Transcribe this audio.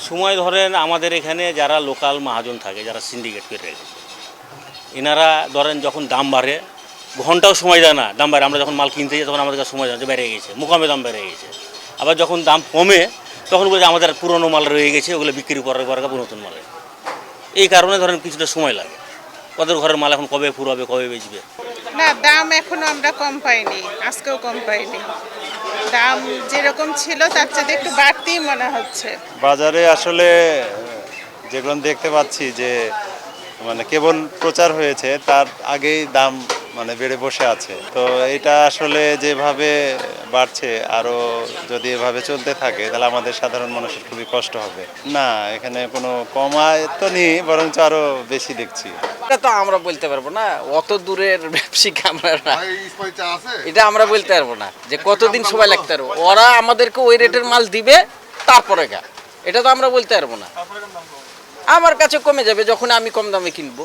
সময় ধরেন আমাদের এখানে যারা লোকাল মহাজন থাকে, যারা সিন্ডিকেট করে রেখেছে, এনারা ধরেন যখন দাম বাড়ে ঘন্টাও সময় দেয় না, দাম বাড়ে আমরা যখন মাল কিনতে যাই তখন আমাদের কাছে সময় জানতে বেড়ে গেছে, মুকামে দাম বেড়ে গেছে। আবার যখন দাম কমে তখন বলে আমাদের পুরনো মাল রয়ে গেছে, ওগুলো বিক্রি করার পর নতুন মালে। এই কারণে ধরেন কিছুটা সময় লাগে। ওদের ঘরের মাল এখন কবে ফুরাবে, কবে বেচবে? না, দাম এখনো আমরা কম পাইনি, আজকেও কম পাইনি। দাম যেরকম ছিল তার চেয়ে একটু বাড়তিই মনে হচ্ছে। বাজারে আসলে যেগুলো দেখতে পাচ্ছি যে মানে কেবল প্রচার হয়েছে তার আগেই দাম মানে বেড়ে বসে আছে। তো এটা আসলে যেভাবে বাড়ছে আরও যদি এভাবে চলতে থাকে তাহলে আমাদের সাধারণ মানুষের খুবই কষ্ট হবে। না, এখানে কোনো কমায় তো নেই, বরঞ্চ আরও বেশি দেখছি। এটা তো আমরা বলতে পারবো না, অত দূরের ব্যবসায়িক আমরা না, এটা আমরা বলতে পারবো না যে কতদিন সময় লাগতে পারবো। ওরা আমাদেরকে ওই রেটের মাল দিবে তারপরে এটা তো আমরা বলতে পারবো না। আমার কাছে কমে যাবে যখন আমি কম দামে কিনবো।